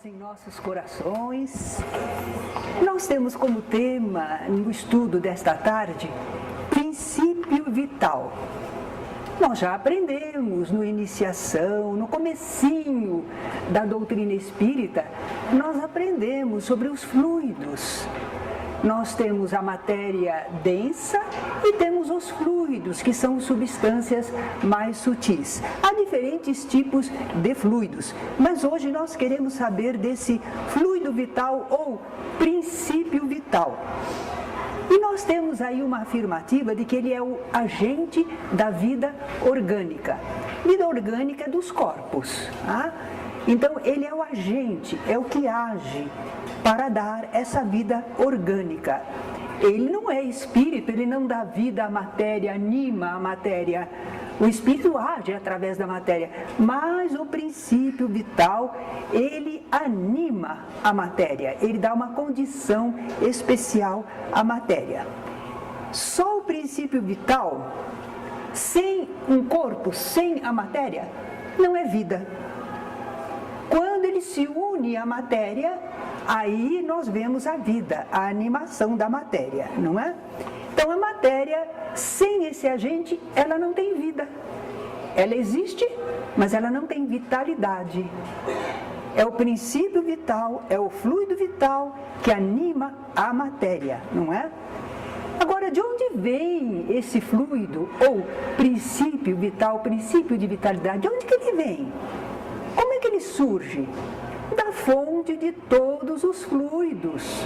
Em nossos corações, nós temos como tema no estudo desta tarde, princípio vital. Nós já aprendemos no iniciação, no comecinho da doutrina espírita, nós aprendemos sobre os fluidos. Nós temos a matéria densa e temos os fluidos, que são substâncias mais sutis. Há diferentes tipos de fluidos, mas hoje nós queremos saber desse fluido vital ou princípio vital. E nós temos aí uma afirmativa de que ele é o agente da vida orgânica. Vida orgânica é dos corpos, tá? Então ele é o agente, é o que age para dar essa vida orgânica. Ele não é espírito, ele não dá vida à matéria, anima a matéria. O espírito age através da matéria, mas o princípio vital, ele anima a matéria, ele dá uma condição especial à matéria. Só o princípio vital, sem um corpo, sem a matéria, não é vida. Quando ele se une à matéria, aí nós vemos a vida, a animação da matéria, não é? Então a matéria, sem esse agente, ela não tem vida. Ela existe, mas ela não tem vitalidade. É o princípio vital, é o fluido vital que anima a matéria, não é? Agora, de onde vem esse fluido, ou princípio vital, princípio de vitalidade? De onde que ele vem? Como é que ele surge? Da fonte de todos os fluidos.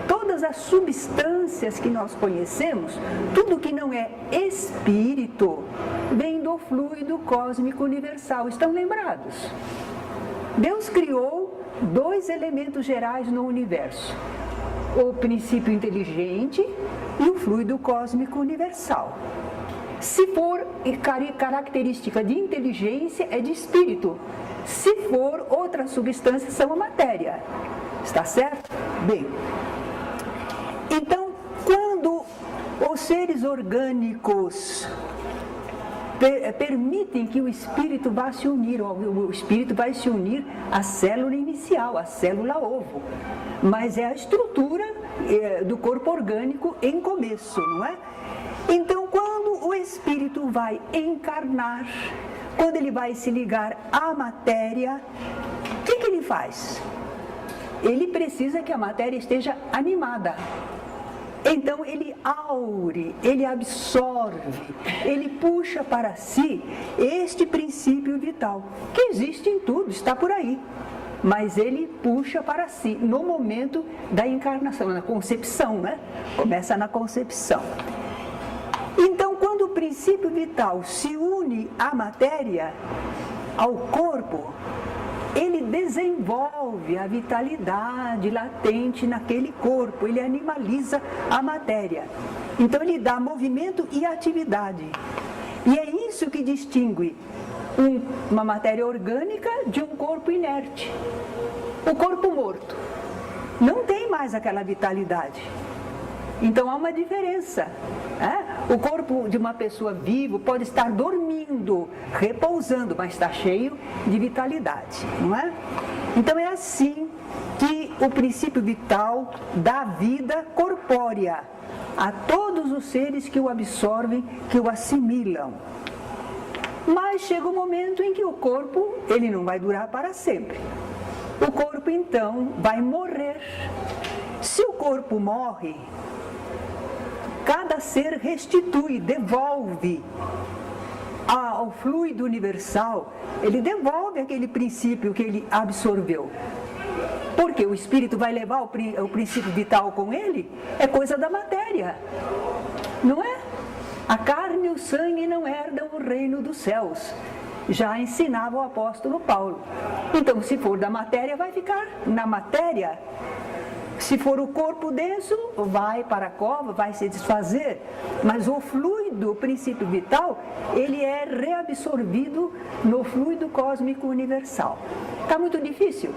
Todas as substâncias que nós conhecemos, tudo que não é espírito, vem do fluido cósmico universal. Estão lembrados? Deus criou dois elementos gerais no universo: o princípio inteligente e o fluido cósmico universal. Se for característica de inteligência, é de espírito. Se for outra substância, são a matéria. Está certo? Bem, então, quando os seres orgânicos permitem que o espírito vá se unir, o espírito vai se unir à célula inicial, à célula ovo, mas é a estrutura do corpo orgânico em começo, não é? Então, quando o espírito vai encarnar, quando ele vai se ligar à matéria, o que ele faz? Ele precisa que a matéria esteja animada. Então ele aure, ele absorve, ele puxa para si este princípio vital, que existe em tudo, está por aí. Mas ele puxa para si no momento da encarnação, na concepção, né? Começa na concepção. Então, quando o princípio vital se une à matéria, ao corpo, ele desenvolve a vitalidade latente naquele corpo, ele animaliza a matéria. Então, ele dá movimento e atividade. E é isso que distingue uma matéria orgânica de um corpo inerte. O corpo morto não tem mais aquela vitalidade. Então há uma diferença. O corpo de uma pessoa viva pode estar dormindo, repousando, mas está cheio de vitalidade, não é? Então é assim que o princípio vital dá vida corpórea a todos os seres que o absorvem, que o assimilam. Mas chega um momento em que o corpo, ele não vai durar para sempre. O corpo então vai morrer. Se o corpo morre, cada ser restitui, devolve ao fluido universal, ele devolve aquele princípio que ele absorveu. Porque o espírito vai levar o princípio vital com ele? É coisa da matéria, não é? A carne e o sangue não herdam o reino dos céus. Já ensinava o apóstolo Paulo. Então, se for da matéria, vai ficar na matéria. Se for o corpo denso, vai para a cova, vai se desfazer. Mas o fluido, o princípio vital, ele é reabsorvido no fluido cósmico universal. Está muito difícil?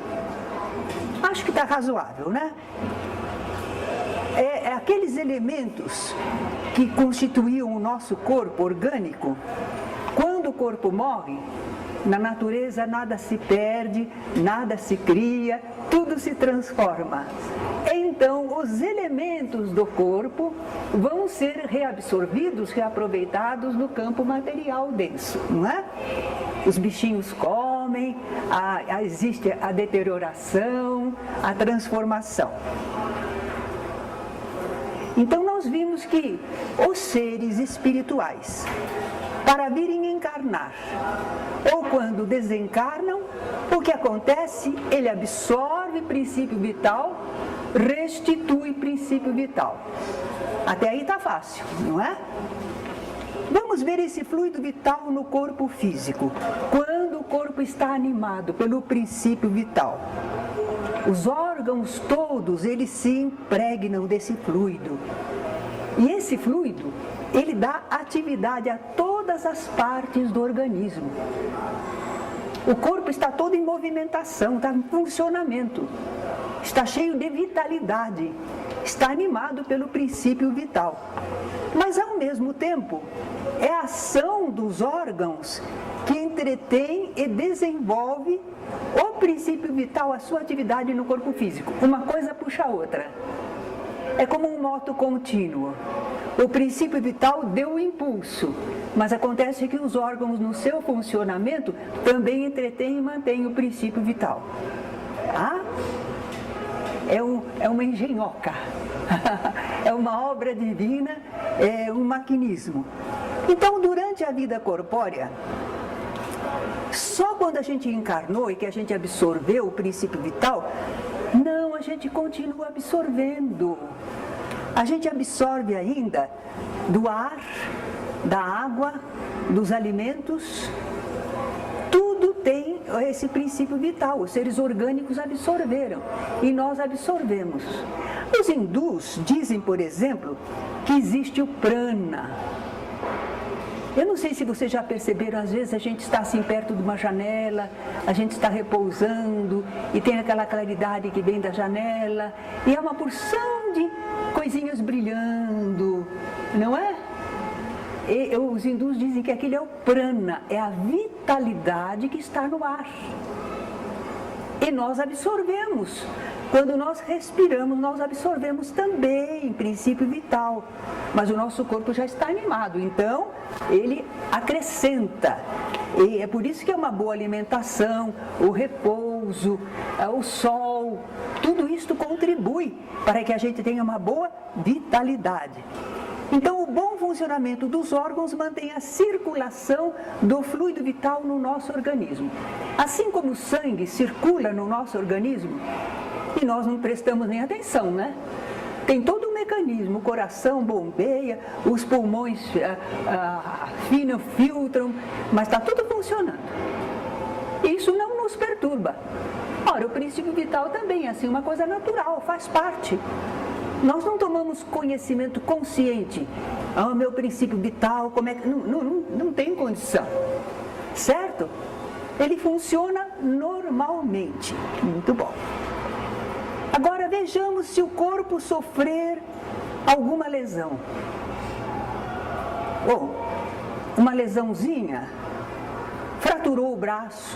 Acho que está razoável, né? Aqueles elementos que constituíam o nosso corpo orgânico, quando o corpo morre, Na natureza nada se perde, nada se cria, tudo se transforma. Então, os elementos do corpo vão ser reabsorvidos, reaproveitados no campo material denso, não é? Os bichinhos comem, existe a deterioração, a transformação. Então, nós vimos que os seres espirituais, para virem encarnar, ou quando desencarnam, o que acontece? Ele absorve princípio vital, restitui princípio vital. Até aí está fácil, não é? Vamos ver esse fluido vital no corpo físico. Quando o corpo está animado pelo princípio vital, os órgãos todos, eles se impregnam desse fluido. E esse fluido, ele dá atividade a todas as partes do organismo. O corpo está todo em movimentação, está em funcionamento, está cheio de vitalidade, está animado pelo princípio vital. Mas, ao mesmo tempo, é a ação dos órgãos que entretém e desenvolve o princípio vital, a sua atividade no corpo físico. Uma coisa puxa a outra. É como um moto contínuo. O princípio vital deu o impulso, mas acontece que os órgãos, no seu funcionamento, também entretêm e mantêm o princípio vital. É uma engenhoca, é uma obra divina, é um maquinismo. Então, durante a vida corpórea, só quando a gente encarnou e que a gente absorveu o princípio vital, não, a gente continua absorvendo. A gente absorve ainda do ar, da água, dos alimentos. Tudo tem esse princípio vital. Os seres orgânicos absorveram e nós absorvemos. Os hindus dizem, por exemplo, que existe o prana. Eu não sei se vocês já perceberam, às vezes a gente está assim perto de uma janela, a gente está repousando e tem aquela claridade que vem da janela e é uma porção de coisinhas brilhando, não é? E os hindus dizem que aquilo é o prana, é a vitalidade que está no ar. E nós absorvemos. Quando nós respiramos, nós absorvemos também princípio vital. Mas o nosso corpo já está animado, então ele acrescenta. E é por isso que é uma boa alimentação, o repouso, o sol, tudo isso contribui para que a gente tenha uma boa vitalidade. Então, o bom funcionamento dos órgãos mantém a circulação do fluido vital no nosso organismo. Assim como o sangue circula no nosso organismo, e nós não prestamos nem atenção, né? Tem todo um mecanismo, o coração bombeia, os pulmões filtram, mas está tudo funcionando. Isso não nos perturba. Ora, o princípio vital também é assim, uma coisa natural, faz parte. Nós não tomamos conhecimento consciente. Meu princípio vital, como é que... Não tem condição. Certo? Ele funciona normalmente. Muito bom. Agora vejamos se o corpo sofrer alguma lesão. Ou uma lesãozinha, fraturou o braço.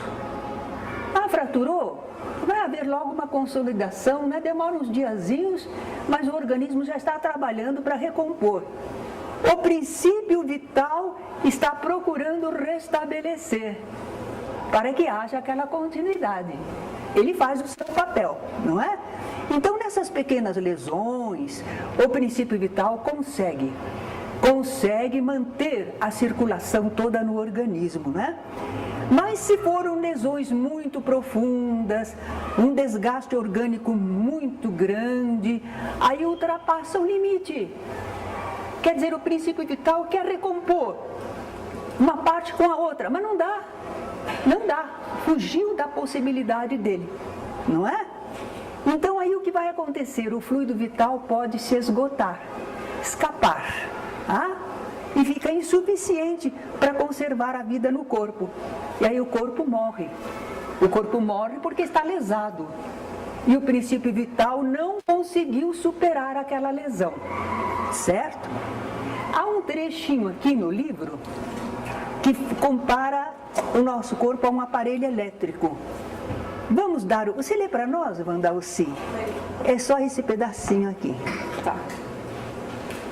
Fraturou? Vai haver logo uma consolidação, né? Demora uns diazinhos, mas o organismo já está trabalhando para recompor. O princípio vital está procurando restabelecer, para que haja aquela continuidade. Ele faz o seu papel, não é? Então, nessas pequenas lesões, o princípio vital consegue manter a circulação toda no organismo, né? Mas se foram lesões muito profundas, um desgaste orgânico muito grande, aí ultrapassa o limite. Quer dizer, o princípio vital quer recompor uma parte com a outra, mas não dá. Não dá. Fugiu da possibilidade dele, não é? Então aí o que vai acontecer? O fluido vital pode se esgotar, escapar, e fica insuficiente para conservar a vida no corpo. E aí o corpo morre. O corpo morre porque está lesado. E o princípio vital não conseguiu superar aquela lesão. Certo? Há um trechinho aqui no livro que compara o nosso corpo a um aparelho elétrico. Vamos dar... Você lê para nós, Vandalci? É só esse pedacinho aqui. Tá.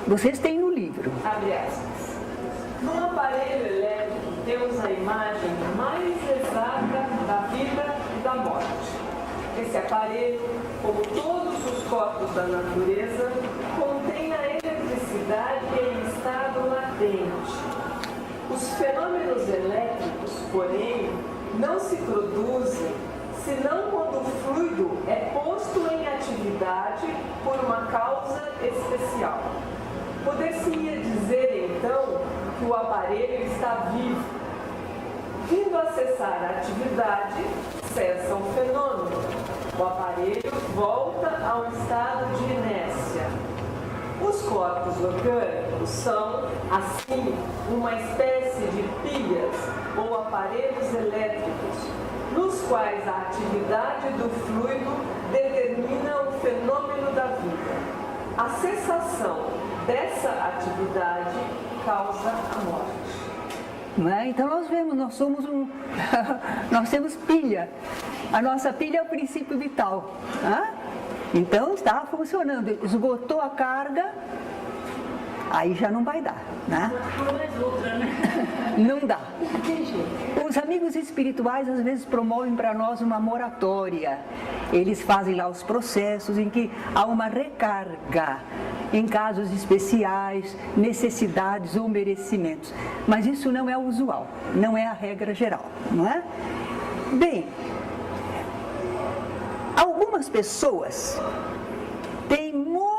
Vocês têm no livro. Abre aspas. No aparelho elétrico temos a imagem mais exata da vida e da morte. Esse aparelho, como todos os corpos da natureza, contém a eletricidade em estado latente. Os fenômenos elétricos, porém, não se produzem senão quando o fluido é posto em atividade por uma causa especial. Poder-se-ia dizer, então, que o aparelho está vivo. Vindo a cessar a atividade, cessa o fenômeno. O aparelho volta a um estado de inércia. Os corpos orgânicos são, assim, uma espécie de pilhas ou aparelhos elétricos, nos quais a atividade do fluido determina o fenômeno da vida. A cessação dessa atividade causa a morte. Não é? Então nós vemos, nós somos nós temos pilha. A nossa pilha é o princípio vital. Tá? Então está funcionando. Esgotou a carga, aí já não vai dar. Né? Não dá. Os amigos espirituais às vezes promovem para nós uma moratória. Eles fazem lá os processos em que há uma recarga em casos especiais, necessidades ou merecimentos. Mas isso não é o usual, não é a regra geral, não é? Bem, algumas pessoas têm muito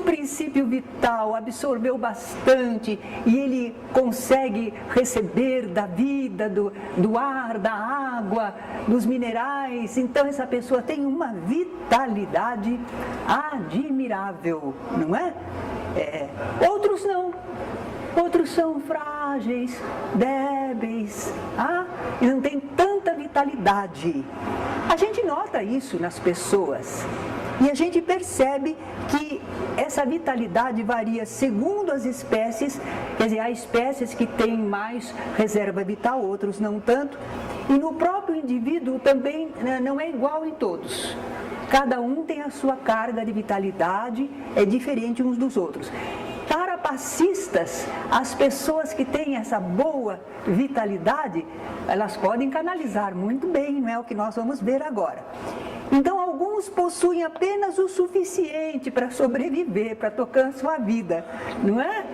princípio vital, absorveu bastante e ele consegue receber da vida, do ar, da água, dos minerais. Então essa pessoa tem uma vitalidade admirável, não é? Outros não. Outros são frágeis, débeis, e não tem tanta vitalidade. A gente nota isso nas pessoas e a gente percebe que essa vitalidade varia segundo as espécies, quer dizer, há espécies que têm mais reserva vital, outros não tanto, e no próprio indivíduo também não é igual em todos. Cada um tem a sua carga de vitalidade, é diferente uns dos outros. Para passistas, as pessoas que têm essa boa vitalidade, elas podem canalizar muito bem, não é o que nós vamos ver agora. Então, alguns possuem apenas o suficiente para sobreviver, para tocar a sua vida, não é?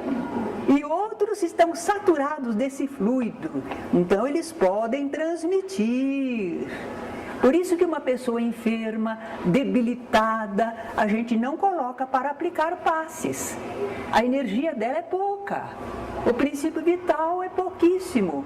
E outros estão saturados desse fluido, então eles podem transmitir. Por isso que uma pessoa enferma, debilitada, a gente não coloca para aplicar passes. A energia dela é pouca, o princípio vital é pouquíssimo,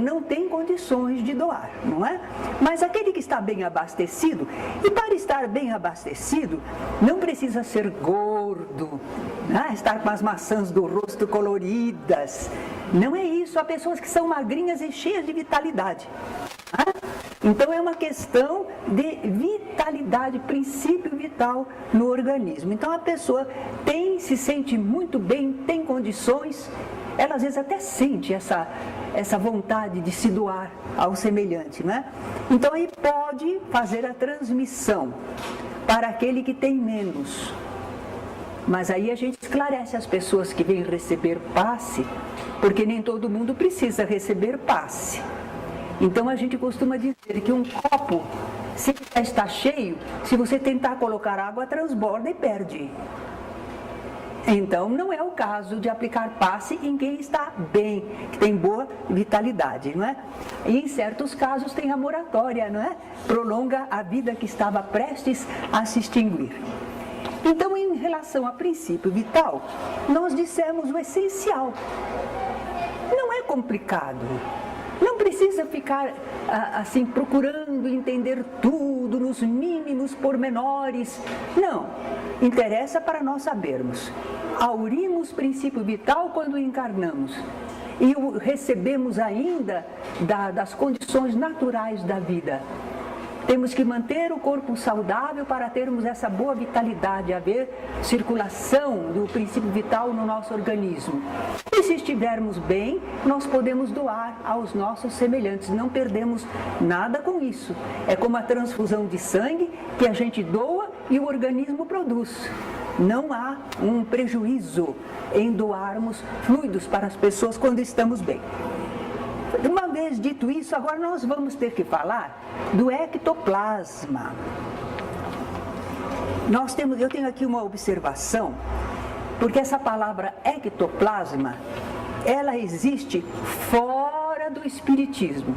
não tem condições de doar, não é? Mas aquele que está bem abastecido, e para estar bem abastecido, não precisa ser gordo, né? Estar com as maçãs do rosto coloridas, não é isso, há pessoas que são magrinhas e cheias de vitalidade. Então é uma questão de vitalidade, princípio vital no organismo. Então a pessoa se sente muito bem, tem condições, ela às vezes até sente essa vontade de se doar ao semelhante, né? Então aí pode fazer a transmissão para aquele que tem menos. Mas aí a gente esclarece as pessoas que vêm receber passe, porque nem todo mundo precisa receber passe. Então a gente costuma dizer que um copo, se já está cheio, se você tentar colocar água, transborda e perde. Então não é o caso de aplicar passe em quem está bem, que tem boa vitalidade, não é? E em certos casos tem a moratória, não é? Prolonga a vida que estava prestes a se extinguir. Então, em relação a princípio vital, nós dissemos o essencial. Não é complicado. Não precisa ficar assim procurando entender tudo nos mínimos pormenores. Não. Interessa para nós sabermos. Aurimos princípio vital quando encarnamos e o recebemos ainda das condições naturais da vida. temos que manter o corpo saudável para termos essa boa vitalidade, haver circulação do princípio vital no nosso organismo. E se estivermos bem, nós podemos doar aos nossos semelhantes, não perdemos nada com isso. É como a transfusão de sangue que a gente doa e o organismo produz. Não há um prejuízo em doarmos fluidos para as pessoas quando estamos bem. Uma vez dito isso, agora nós vamos ter que falar do ectoplasma. Eu tenho aqui uma observação, porque essa palavra ectoplasma, ela existe fora do espiritismo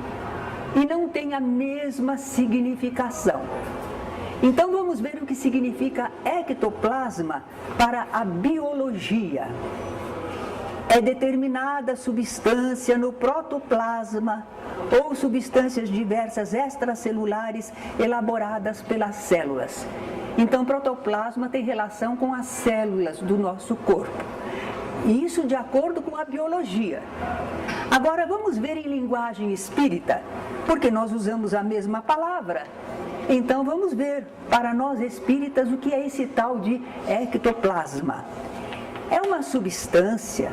e não tem a mesma significação. Então vamos ver o que significa ectoplasma para a biologia. É determinada substância no protoplasma ou substâncias diversas extracelulares elaboradas pelas células. Então, protoplasma tem relação com as células do nosso corpo. Isso de acordo com a biologia. Agora vamos ver em linguagem espírita, porque nós usamos a mesma palavra. Então vamos ver, para nós espíritas, o que é esse tal de ectoplasma. É uma substância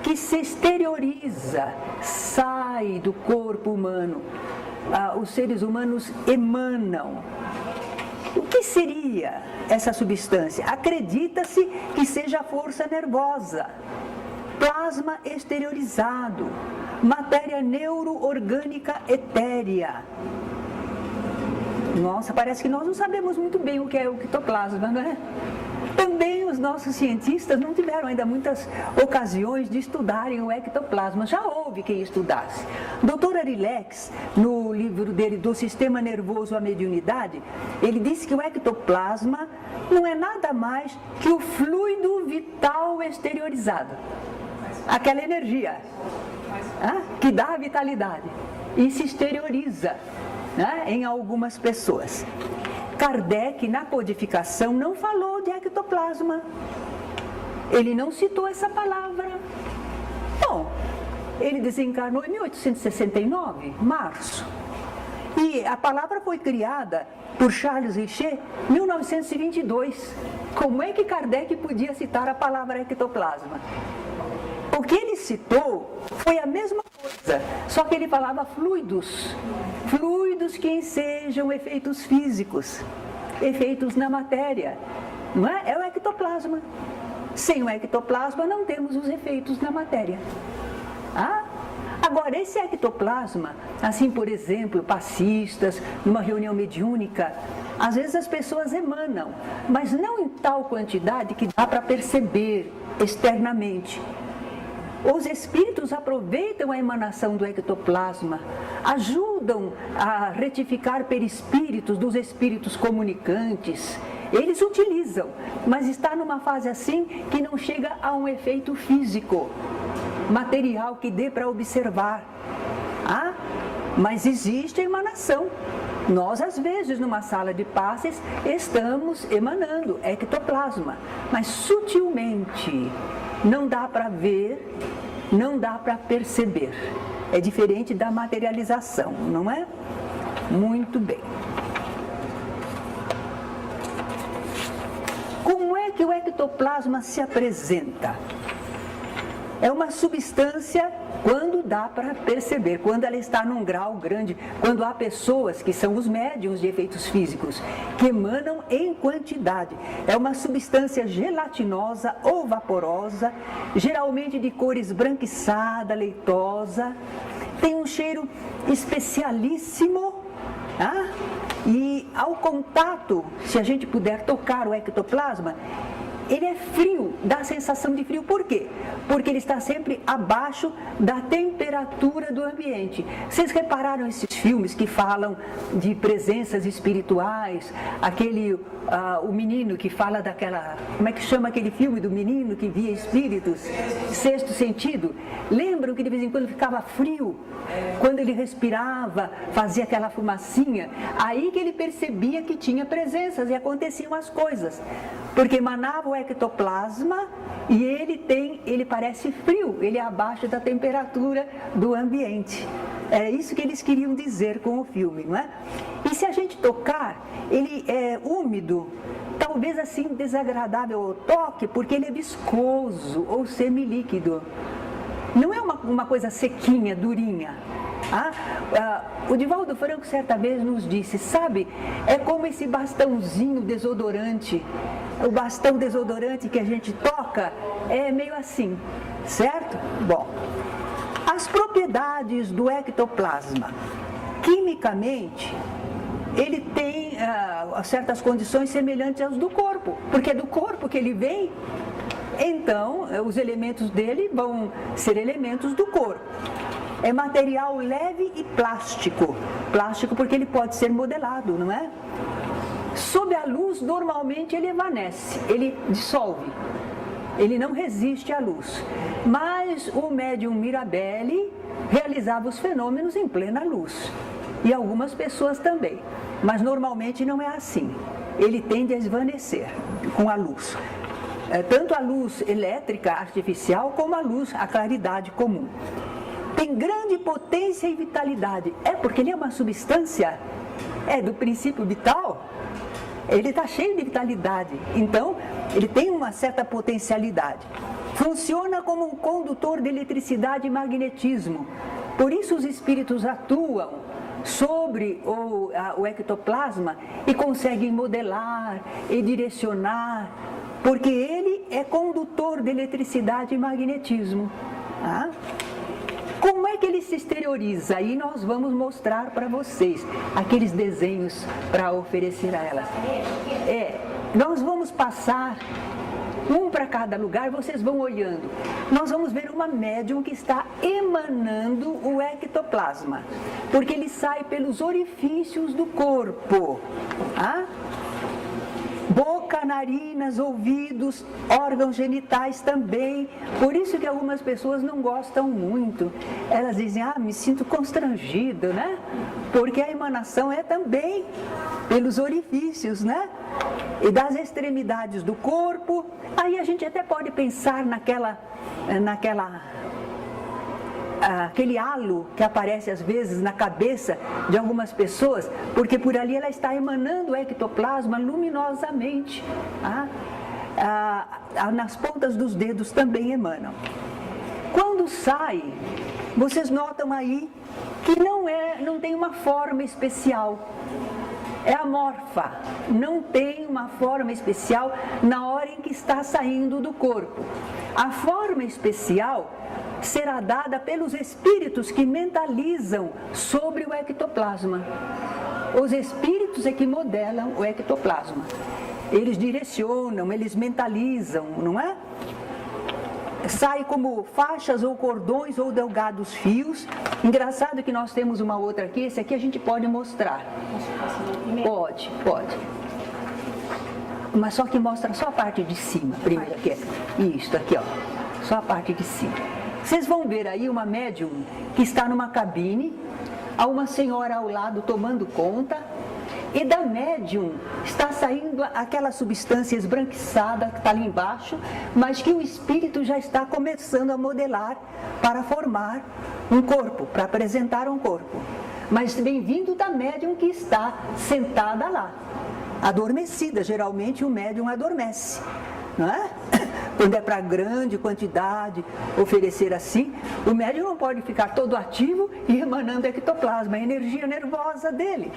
que se exterioriza, sai do corpo humano. Os seres humanos emanam. O que seria essa substância? Acredita-se que seja a força nervosa, plasma exteriorizado, matéria neuroorgânica etérea. Nossa, parece que nós não sabemos muito bem o que é o ectoplasma, não é? Também os nossos cientistas não tiveram ainda muitas ocasiões de estudarem o ectoplasma. Já houve quem estudasse. Dr. Arilex, no livro dele Do Sistema Nervoso à Mediunidade, ele disse que o ectoplasma não é nada mais que o fluido vital exteriorizado. Aquela energia que dá a vitalidade e se exterioriza em algumas pessoas. Kardec, na codificação, não falou de ectoplasma. Ele não citou essa palavra. Bom, ele desencarnou em 1869, março. E a palavra foi criada por Charles Richer em 1922. Como é que Kardec podia citar a palavra ectoplasma? O que ele citou foi a mesma coisa, só que ele falava fluidos que ensejam efeitos físicos, efeitos na matéria, não é? É o ectoplasma. Sem o ectoplasma não temos os efeitos na matéria. Agora, esse ectoplasma, assim, por exemplo, passistas, numa reunião mediúnica, às vezes as pessoas emanam, mas não em tal quantidade que dá para perceber externamente. Os espíritos aproveitam a emanação do ectoplasma, ajudam a retificar perispíritos dos espíritos comunicantes. Eles utilizam, mas está numa fase assim que não chega a um efeito físico, material que dê para observar. Mas existe a emanação. Nós, às vezes, numa sala de passes, estamos emanando ectoplasma, mas sutilmente. Não dá para ver, não dá para perceber. É diferente da materialização, não é? Muito bem. Como é que o ectoplasma se apresenta? É uma substância quando dá para perceber, quando ela está num grau grande, quando há pessoas que são os médiuns de efeitos físicos, que emanam em quantidade. É uma substância gelatinosa ou vaporosa, geralmente de cor esbranquiçada, leitosa, tem um cheiro especialíssimo, e ao contato, se a gente puder tocar o ectoplasma, ele é frio, dá a sensação de frio. Por quê? Porque ele está sempre abaixo da temperatura do ambiente. Vocês repararam esses filmes que falam de presenças espirituais? O menino que fala daquela... Como é que chama aquele filme do menino que via espíritos? Sexto Sentido. Lembram que de vez em quando ficava frio? Quando ele respirava, fazia aquela fumacinha. Aí que ele percebia que tinha presenças e aconteciam as coisas. Porque emanava o ectoplasma e ele tem ele parece frio, ele é abaixo da temperatura do ambiente. É isso que eles queriam dizer com o filme, não é? E se a gente tocar, ele é úmido, talvez assim desagradável ao toque, porque ele é viscoso ou semilíquido. Não é uma coisa sequinha, durinha. O Divaldo Franco certa vez nos disse, sabe, é como esse bastãozinho desodorante, o bastão desodorante que a gente toca é meio assim, certo? Bom, as propriedades do ectoplasma, quimicamente, ele tem certas condições semelhantes às do corpo, porque é do corpo que ele vem, então os elementos dele vão ser elementos do corpo. É material leve e plástico. Plástico porque ele pode ser modelado, não é? Sob a luz, normalmente ele evanesce, ele dissolve. Ele não resiste à luz. Mas o médium Mirabelli realizava os fenômenos em plena luz. E algumas pessoas também. Mas normalmente não é assim. Ele tende a esvanecer com a luz. Tanto a luz elétrica artificial como a claridade comum. Tem grande potência e vitalidade. É porque ele é uma substância, do princípio vital. Ele está cheio de vitalidade. Então, ele tem uma certa potencialidade. Funciona como um condutor de eletricidade e magnetismo. Por isso os espíritos atuam sobre o ectoplasma e conseguem modelar e direcionar, porque ele é condutor de eletricidade e magnetismo. Como é que ele se exterioriza? Aí nós vamos mostrar para vocês aqueles desenhos para oferecer a elas. Nós vamos passar um para cada lugar, vocês vão olhando. Nós vamos ver uma médium que está emanando o ectoplasma, porque ele sai pelos orifícios do corpo. Boca, narinas, ouvidos, órgãos genitais também. Por isso que algumas pessoas não gostam muito. Elas dizem, me sinto constrangido, né? Porque a emanação é também pelos orifícios, né? E das extremidades do corpo. Aí a gente até pode pensar aquele halo que aparece às vezes na cabeça de algumas pessoas, porque por ali ela está emanando o ectoplasma luminosamente. Nas pontas dos dedos também emanam. Quando sai, vocês notam aí que não tem uma forma especial. É amorfa, não tem uma forma especial na hora em que está saindo do corpo. A forma especial será dada pelos espíritos que mentalizam sobre o ectoplasma. Os espíritos é que modelam o ectoplasma. Eles direcionam, eles mentalizam, não é? Sai como faixas ou cordões ou delgados fios. Engraçado que nós temos uma outra aqui, esse aqui a gente pode mostrar. Pode. Mas só que mostra só a parte de cima, primeiro aqui. Isso, aqui ó, só a parte de cima. Vocês vão ver aí uma médium que está numa cabine, há uma senhora ao lado tomando conta, e da médium está saindo aquela substância esbranquiçada que está ali embaixo, mas que o espírito já está começando a modelar para formar um corpo, para apresentar um corpo. Mas vem vindo da médium que está sentada lá, adormecida. Geralmente o médium adormece, não é? Quando é para grande quantidade oferecer assim, o médium não pode ficar todo ativo e emanando ectoplasma, a energia nervosa dele.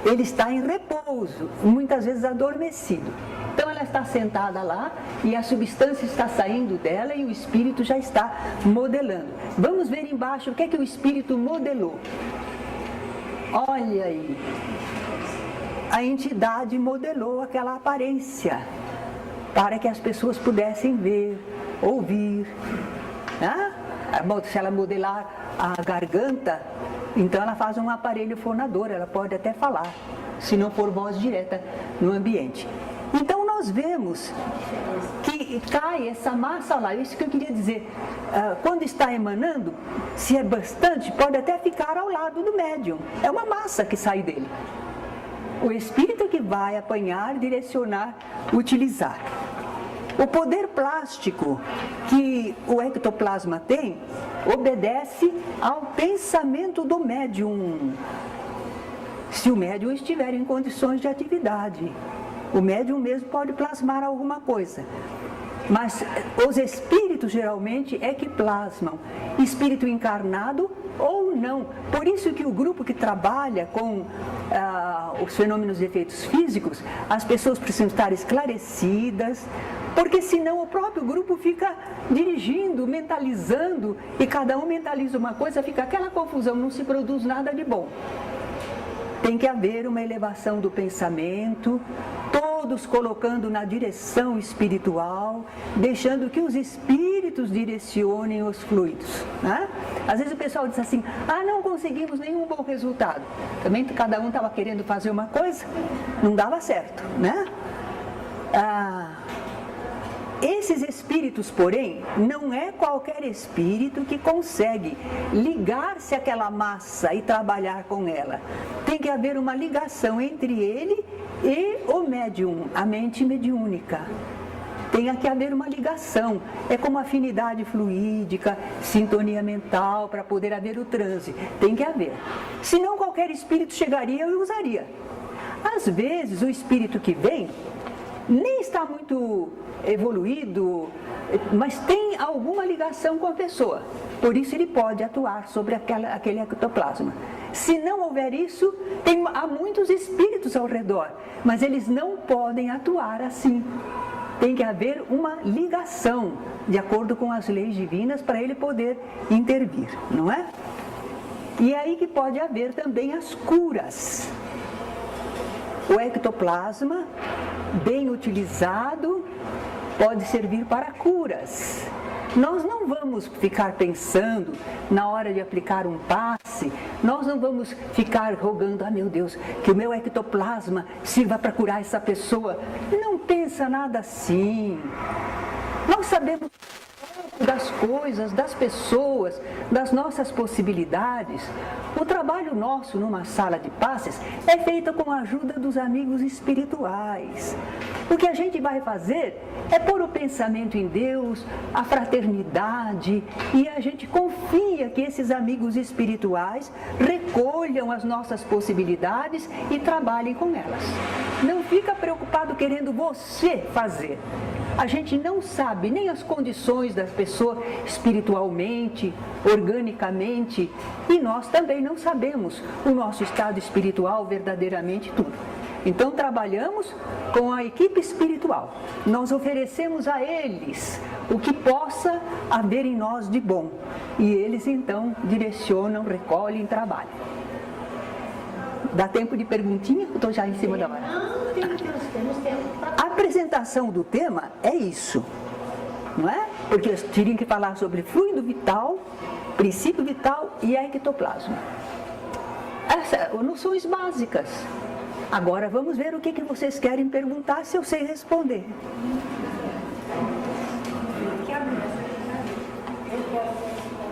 Ele está em repouso, muitas vezes adormecido. Então ela está sentada lá e a substância está saindo dela e o espírito já está modelando. Vamos ver embaixo o que é que o espírito modelou. Olha aí, a entidade modelou aquela aparência para que as pessoas pudessem ver, ouvir. Se ela modelar a garganta, então ela faz um aparelho fonador, ela pode até falar, se não for voz direta no ambiente. Então nós vemos que cai essa massa lá, isso que eu queria dizer, quando está emanando, se é bastante, pode até ficar ao lado do médium, é uma massa que sai dele. O espírito que vai apanhar, direcionar, utilizar. O poder plástico que o ectoplasma tem obedece ao pensamento do médium. Se o médium estiver em condições de atividade, o médium mesmo pode plasmar alguma coisa. Mas os espíritos geralmente é que plasmam, espírito encarnado ou não. Por isso que o grupo que trabalha com os fenômenos e efeitos físicos, as pessoas precisam estar esclarecidas, porque senão o próprio grupo fica dirigindo, mentalizando, e cada um mentaliza uma coisa, fica aquela confusão, não se produz nada de bom. Tem que haver uma elevação do pensamento, todos colocando na direção espiritual, deixando que os espíritos direcionem os fluidos, né? Às vezes o pessoal diz assim, não conseguimos nenhum bom resultado. Também cada um estava querendo fazer uma coisa, não dava certo, né? Esses espíritos, porém, não é qualquer espírito que consegue ligar-se àquela massa e trabalhar com ela. Tem que haver uma ligação entre ele e o médium, a mente mediúnica. Tem que haver uma ligação, é como afinidade fluídica, sintonia mental, para poder haver o transe. Tem que haver. Senão qualquer espírito chegaria e usaria. Às vezes o espírito que vem nem está muito evoluído, mas tem alguma ligação com a pessoa. Por isso ele pode atuar sobre aquele ectoplasma. Se não houver isso, há muitos espíritos ao redor, mas eles não podem atuar assim. Tem que haver uma ligação, de acordo com as leis divinas, para ele poder intervir, não é? E é aí que pode haver também as curas. O ectoplasma, bem utilizado, pode servir para curas. Nós não vamos ficar pensando na hora de aplicar um passe, nós não vamos ficar rogando, meu Deus, que o meu ectoplasma sirva para curar essa pessoa. Não pensa nada assim. Nós sabemos das coisas, das pessoas, das nossas possibilidades. O trabalho nosso numa sala de passes é feito com a ajuda dos amigos espirituais. O que a gente vai fazer é pôr o pensamento em Deus, a fraternidade, e a gente confia que esses amigos espirituais recolham as nossas possibilidades e trabalhem com elas. Não fica preocupado querendo você fazer. A gente não sabe nem as condições da pessoa espiritualmente, organicamente, e nós também não sabemos o nosso estado espiritual verdadeiramente tudo. Então trabalhamos com a equipe espiritual. Nós oferecemos a eles o que possa haver em nós de bom. E eles então direcionam, recolhem, trabalham. Dá tempo de perguntinha? Eu estou já em cima da hora. Não, temos tempo. A apresentação do tema é isso, não é? Porque eu teria que falar sobre fluido vital, princípio vital e ectoplasma. Essas noções básicas. Agora vamos ver o que vocês querem perguntar, se eu sei responder.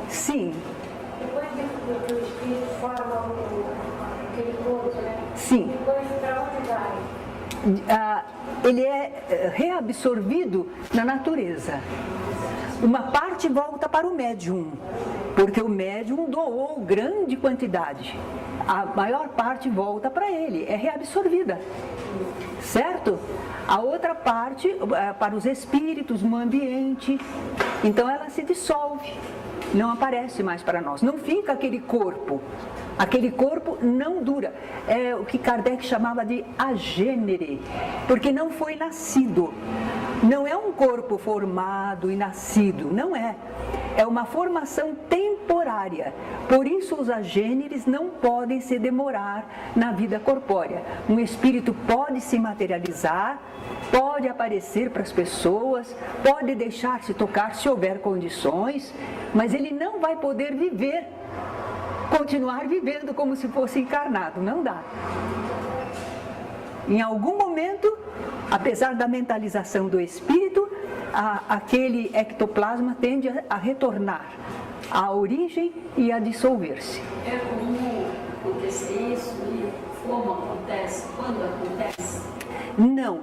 Sim. Depois que o espírito forma aquele corpo, né? Sim. Depois para onde vai? Ele é reabsorvido na natureza. Uma parte volta para o médium, porque o médium doou grande quantidade. A maior parte volta para ele, é reabsorvida, certo? A outra parte para os espíritos no ambiente, então ela se dissolve, não aparece mais para nós, não fica aquele corpo não dura, é o que Kardec chamava de agênere, porque não foi nascido, não é um corpo formado e nascido, não é uma formação temporária, por isso os agêneres não podem se demorar na vida corpórea. Um espírito pode se materializar, pode aparecer para as pessoas, pode deixar-se tocar se houver condições, mas ele não vai poder continuar vivendo como se fosse encarnado, não dá. Em algum momento, apesar da mentalização do espírito, aquele ectoplasma tende a retornar à origem e a dissolver-se. É comum acontecer isso e como acontece? Quando acontece? Não.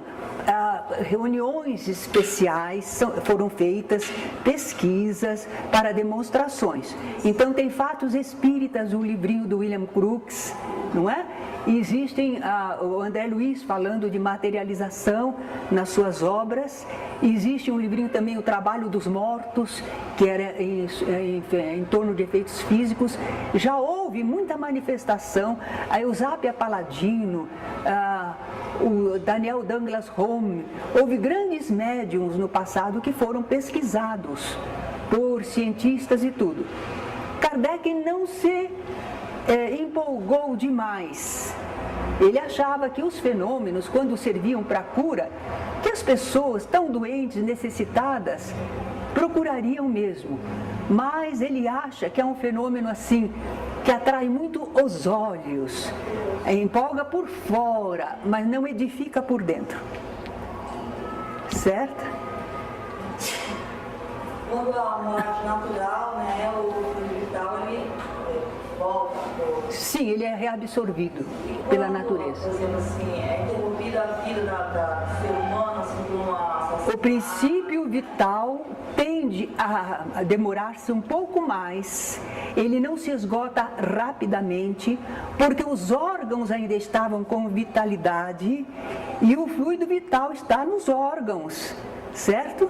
reuniões especiais foram feitas, pesquisas para demonstrações. Então tem Fatos Espíritas, o livrinho do William Crookes, não é? E existem o André Luiz falando de materialização nas suas obras. Existe um livrinho também, O Trabalho dos Mortos, que era em torno de efeitos físicos. Já houve muita manifestação. A Eusápia Paladino, o Daniel Douglas Home. Houve grandes médiums no passado que foram pesquisados por cientistas e tudo. Kardec não se empolgou demais. Ele achava que os fenômenos, quando serviam para a cura, que as pessoas tão doentes, necessitadas, procurariam mesmo. Mas ele acha que é um fenômeno assim, que atrai muito os olhos, empolga por fora, mas não edifica por dentro. Certo? Quando a morte natural, né, o fluido vital, ele volta. Sim, ele é reabsorvido pela natureza. Por exemplo, assim, é interrompida a vida do ser humano, assim, por uma... O princípio vital tende a demorar-se um pouco mais, ele não se esgota rapidamente, porque os órgãos ainda estavam com vitalidade e o fluido vital está nos órgãos, certo?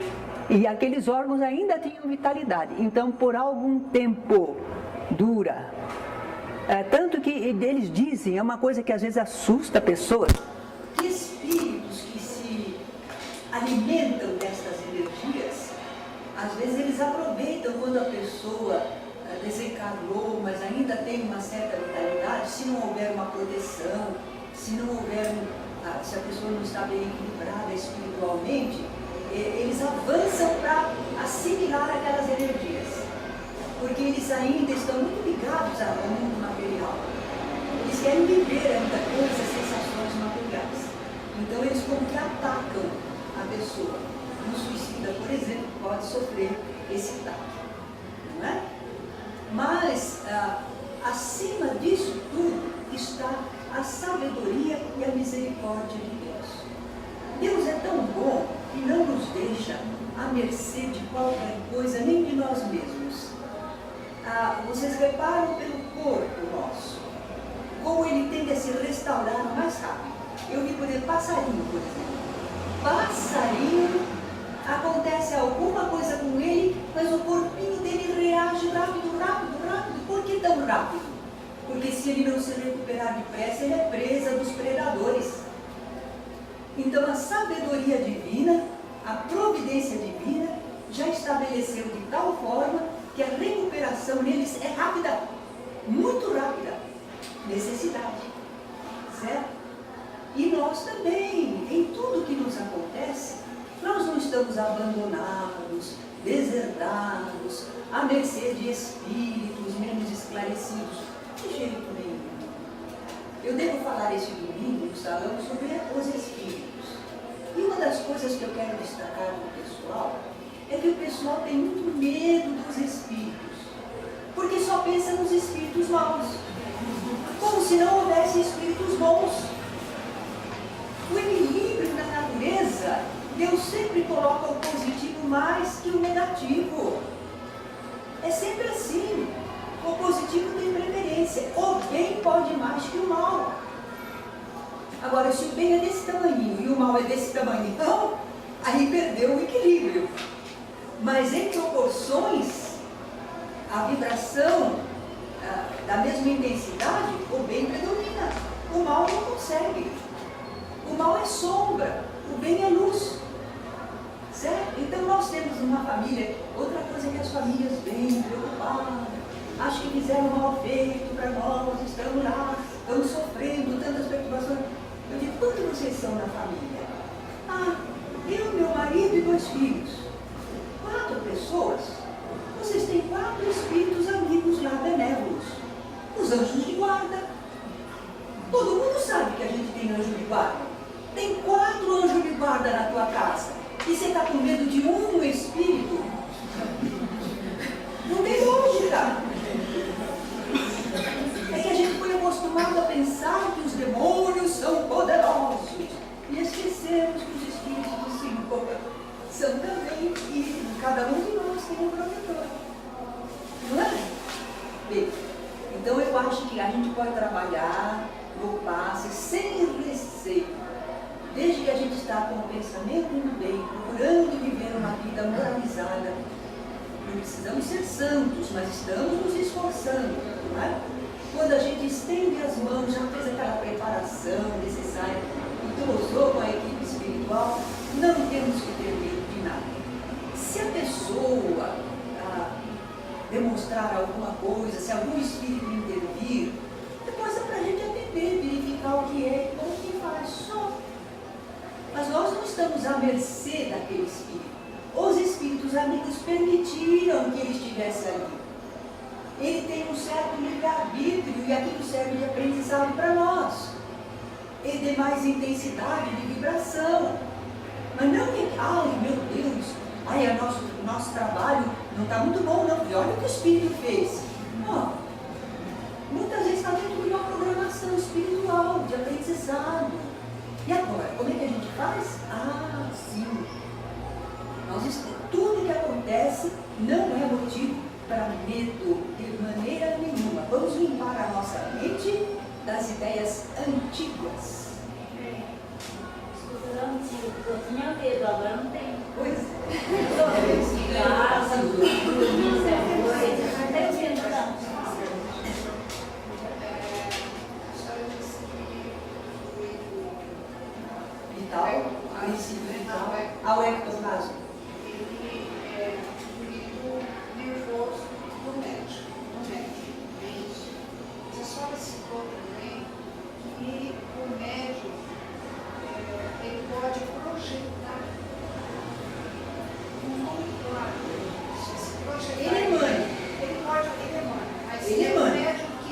E aqueles órgãos ainda tinham vitalidade, então por algum tempo dura. Tanto que eles dizem, é uma coisa que às vezes assusta pessoas, que espíritos que se alimentam destas energias, às vezes eles aproveitam quando a pessoa desencarnou, mas ainda tem uma certa vitalidade, se não houver uma proteção, se não houver, se a pessoa não está bem equilibrada espiritualmente, eles avançam para assimilar aquelas energias, porque eles ainda estão muito ligados ao mundo material. Eles querem viver ainda coisas, sensações materiais. Então eles contra-atacam a pessoa. Um suicida, por exemplo, pode sofrer esse ataque, não é? Mas, acima disso tudo, está a sabedoria e a misericórdia de Deus. Deus é tão bom que não nos deixa à mercê de qualquer coisa, nem de nós mesmos. Vocês reparam pelo corpo nosso, como ele tende a se restaurar mais rápido. Eu vi, por exemplo, passarinho, por exemplo. Passarinho, acontece alguma coisa com ele, mas o corpinho dele reage rápido, rápido, rápido. Por que tão rápido? Porque se ele não se recuperar depressa, ele é presa dos predadores. Então a sabedoria divina, a providência divina, já estabeleceu de tal forma que a recuperação neles é rápida, muito rápida. Necessidade, certo? E nós também, em tudo que nos acontece, nós não estamos abandonados, deserdados, à mercê de espíritos menos esclarecidos, de jeito nenhum. Eu devo falar este domingo no salão sobre os espíritos. E uma das coisas que eu quero destacar no pessoal é que o pessoal tem muito medo dos espíritos, porque só pensa nos espíritos maus, como se não houvesse espíritos bons. O equilíbrio na natureza, Deus sempre coloca o positivo mais que o negativo. É sempre assim. O positivo tem preferência. O bem pode mais que o mal. Agora, se o bem é desse tamanho e o mal é desse tamanho, então, aí perdeu o equilíbrio. Mas em proporções, a vibração da mesma intensidade, o bem predomina. O mal não consegue. O mal é sombra, o bem é luz. Certo? Então nós temos uma família, outra coisa que as famílias vêm preocupadas, acham que fizeram mal feito para nós, estamos lá, estamos sofrendo tantas perturbações. Eu digo, quantos vocês são na família? Eu, meu marido e 2 filhos. 4 pessoas. Vocês têm 4 espíritos amigos lá, benévolos. Os anjos de guarda. Todo mundo sabe que a gente tem anjo de guarda. Tem 4 anjos de guarda na tua casa. E você está com medo de um espírito? Não tem lógica. É que a gente foi acostumado a pensar que os demônios são poderosos. E esquecemos que os espíritos que nem protetor. Não é? Bem, então eu acho que a gente pode trabalhar no passe sem receio. Desde que a gente está com o pensamento no bem, procurando viver uma vida moralizada. Não precisamos ser santos, mas estamos nos esforçando, não é? Quando a gente estende as mãos, já fez aquela preparação necessária e cruzou com a equipe espiritual, não temos que ter medo de nada. Se a pessoa demonstrar alguma coisa, se algum espírito intervir, depois é para a gente atender, verificar o que é e como que faz, só. Mas nós não estamos à mercê daquele espírito. Os espíritos amigos permitiram que ele estivesse ali. Ele tem um certo livre-arbítrio e aquilo serve de aprendizado para nós. Ele tem mais intensidade de vibração. Mas não que, ai meu Deus, ai, nosso trabalho não está muito bom não, e olha o que o espírito fez. Não. Muitas vezes está dentro de uma programação espiritual, de aprendizado. E agora, como é que a gente faz? Ah, sim. Tudo que acontece não é motivo para medo de maneira nenhuma. Vamos limpar a nossa mente das ideias antigas. Eu tinha medo, agora não tenho. Pois é. Vital, princípio vital, ao ectoplasma.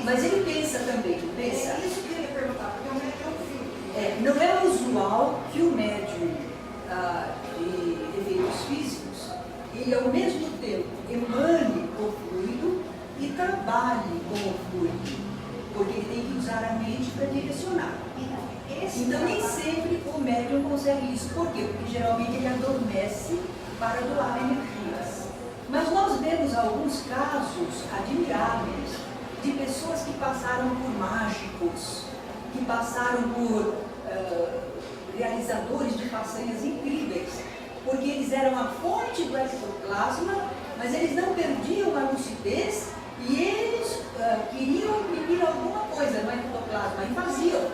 Mas ele pensa também, não pensa? É isso que eu ia perguntar, porque o médium é um filho. Não é usual que o médium de efeitos físicos, ele ao mesmo tempo emane o fluido e trabalhe com o fluido, porque ele tem que usar a mente para direcionar. Então nem sempre o médium consegue isso. Por quê? Porque geralmente ele adormece para doar energias. Mas nós vemos alguns casos admiráveis de pessoas que passaram por mágicos, que passaram por realizadores de façanhas incríveis, porque eles eram a fonte do ectoplasma, mas eles não perdiam a lucidez e eles queriam imprimir alguma coisa no ectoplasma e faziam.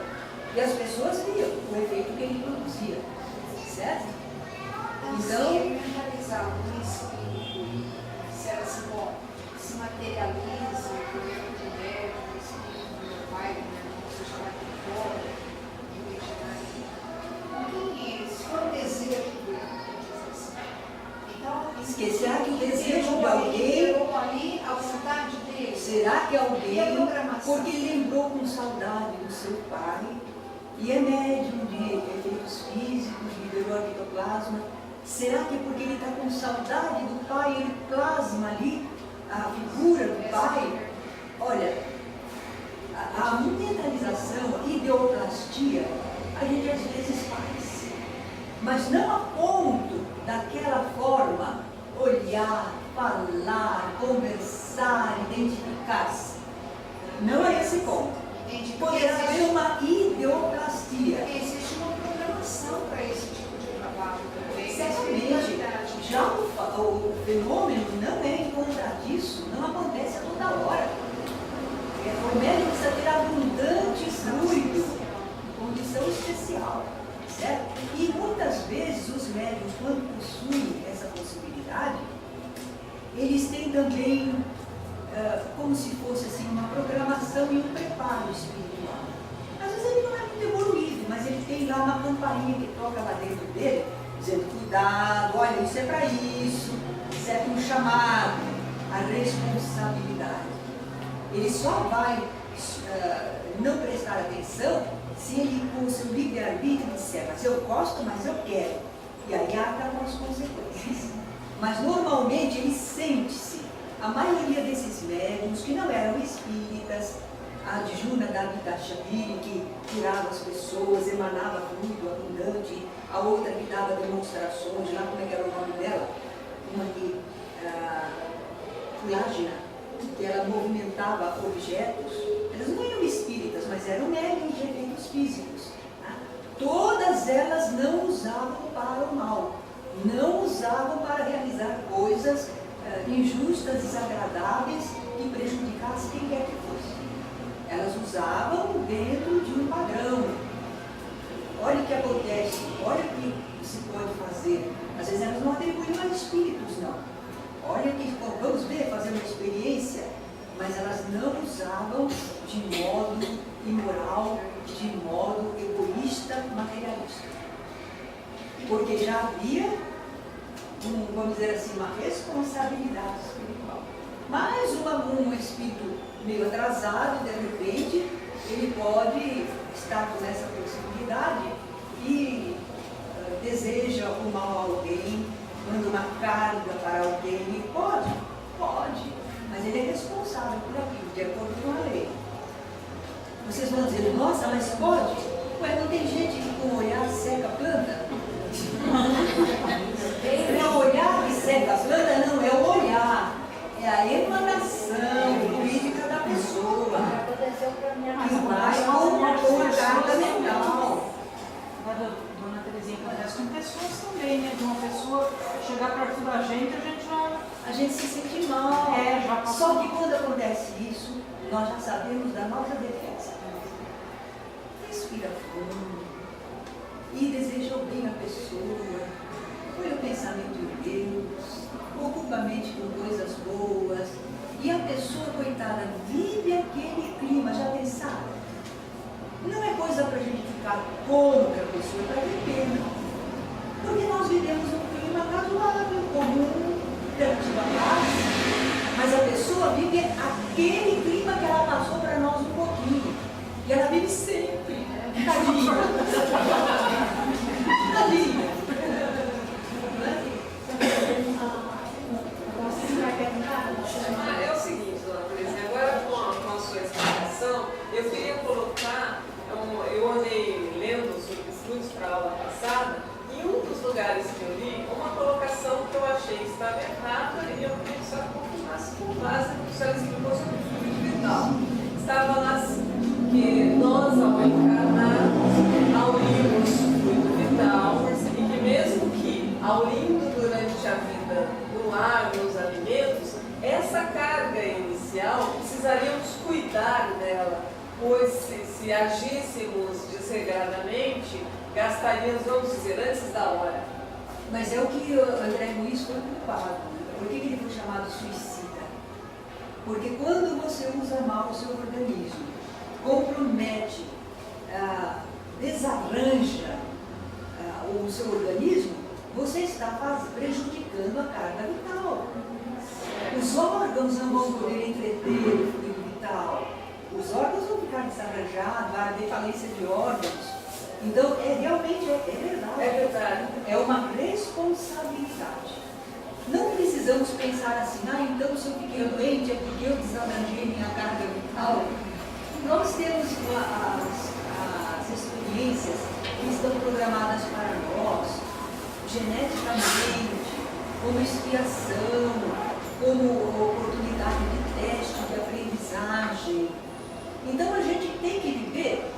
E as pessoas viam o efeito que ele produzia, certo? Então, se ele mentalizar um espírito, se era assim, bom, se materializa, o problema de médico, o espírito do meu pai, do meu irmão, seja lá quem for, quem é esse? Qual é o desejo dele? Então, Esquecerá que o desejo de alguém, ali a vontade dele. será que alguém, porque ele lembrou com saudade do seu pai, e é médium de efeitos físicos, liberou o ectoplasma, será que é porque ele está com saudade do pai, ele plasma ali a figura do pai? Olha, a mentalização, a ideoplastia, a gente às vezes faz, mas não a ponto daquela forma, olhar, falar, conversar, identificar-se. Não é esse ponto. Poderá haver uma ideoplastia. Existe uma programação para esse tipo de trabalho também. Certamente, já o fenômeno não é em conta disso, não acontece a toda hora. O médico precisa ter abundante fluido, condição especial, certo? E muitas vezes os médicos, quando possuem essa possibilidade, eles têm também, como se fosse assim, uma programação e um preparo espiritual. Às vezes ele não é muito evoluído, mas ele tem lá uma campainha que toca lá dentro dele, dizendo, cuidado, olha, isso é para isso é um chamado, a responsabilidade. Ele só vai não prestar atenção se ele, com o seu livre-arbítrio, disser, mas eu gosto, mas eu quero. E aí acabam as consequências. Mas normalmente ele sente-se. A maioria desses médiuns, que não eram espíritas, a Djuna da Abhidhamini, que curava as pessoas, emanava fluido abundante, a outra que dava demonstrações, lá como é que era o nome dela? Uma que Plágina, que ela movimentava objetos, elas não eram espíritas, mas eram médiuns de efeitos físicos. Tá? Todas elas não usavam para o mal, não usavam para realizar coisas injustas, desagradáveis, que prejudicassem quem quer que fosse. Elas usavam dentro de um padrão. Olha o que acontece, olha o que se pode fazer. Às vezes elas não atribuíam a espíritos, não. Olha que, vamos ver, fazer uma experiência, mas elas não usavam de modo imoral, de modo egoísta, materialista. Porque já havia, vamos dizer assim, uma responsabilidade espiritual. Mas um espírito meio atrasado, de repente, ele pode estar com essa possibilidade e deseja o mal a alguém, manda uma carga para alguém, ele pode, mas ele é responsável por aquilo, de acordo com a lei. Vocês vão dizer, nossa, mas pode? Ué, não tem gente que com o olhar seca a planta? Não é o olhar que seca a planta, não, é o olhar. É a emanação jurídica da pessoa. Aconteceu para minha Que vai com a carga mental. Dona Terezinha, acontece com pessoas também, né? De uma pessoa chegar perto da gente, A gente se sente mal. já passou. Só que quando acontece isso, nós já sabemos da nossa defesa. Respira fundo e deseja o bem à pessoa. Põe o pensamento em Deus, ocupa a mente com coisas boas. E a pessoa, coitada, vive aquele clima, já pensaram? Não é coisa para a gente ficar contra a pessoa, para ter pena. Porque nós vivemos um clima razoável, comum, relativo à paz, mas a pessoa vive aquele clima que ela passou para nós um pouquinho. E ela vive sempre. Tadinha. Tadinha. É o seguinte, dona Terezinha, agora com a sua explicação, eu queria colocar, eu andei lendo sobre estudos para a aula passada, e um dos lugares que eu li, uma colocação que eu achei que estava errada, e eu queria que a senhora confirmasse com base no que a senhora explicou sobre o fluido vital. Estava lá que nós, ao encarnarmos, aurimos fluido vital, e que mesmo que aurindo durante a vida no ar, nos alimentos, essa carga inicial, precisaríamos cuidar dela, pois se agíssemos desregradamente, gastaríamos, vamos dizer, antes da hora. Mas é o que o André Luiz foi culpado. Por que ele foi chamado suicida? Porque quando você usa mal o seu organismo, compromete, desarranja o seu organismo, você está prejudicando a carga vital. Os órgãos não vão poder entreter o fluido vital. Os órgãos vão ficar desarranjados, vai haver falência de órgãos. Então, realmente é verdade. É verdade. É uma responsabilidade. Não precisamos pensar assim, então se eu fiquei doente é porque eu desarranjei minha carga vital. Nós temos as experiências que estão programadas para nós, geneticamente, como expiação, como oportunidade de teste, de aprendizagem. Então a gente tem que viver,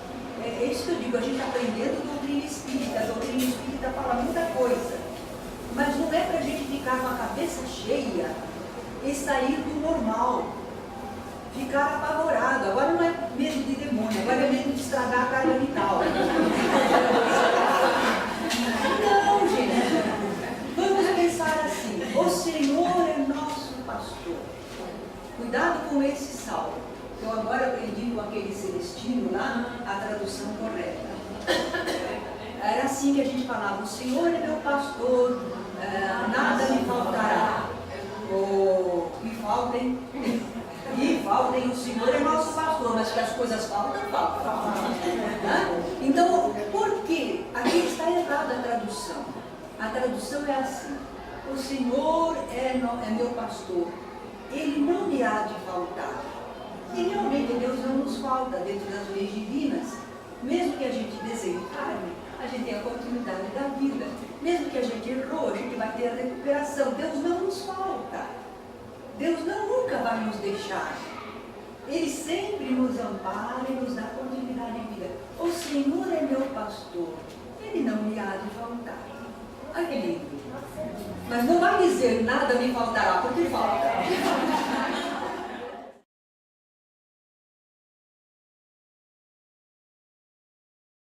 é isso que eu digo, a gente aprendendo doutrina espírita. A doutrina espírita fala muita coisa, mas não é para a gente ficar com a cabeça cheia e sair do normal, ficar apavorado. Agora não é medo de demônio, agora é medo de estragar a carga vital. Não, gente, vamos pensar assim, o Senhor é nosso pastor. Cuidado com esse salmo. Eu agora aprendi com aquele Celestino lá a tradução correta. Era assim que a gente falava, o Senhor é meu pastor, nada me faltará. E faltem, o Senhor é nosso pastor, mas que as coisas faltam. Então, por quê? Aqui está errada a tradução. A tradução é assim, o Senhor é meu pastor, Ele não me há de faltar. E realmente Deus não nos falta dentro das leis divinas. Mesmo que a gente desencarne, a a gente tem a continuidade da vida. Mesmo que a gente errou, a gente vai ter a recuperação. Deus não nos falta. Deus nunca vai nos deixar. Ele sempre nos ampara e nos dá continuidade de vida. O Senhor é meu pastor, Ele não me há de faltar. Ai, que lindo. Mas não vai dizer nada me faltará, porque falta.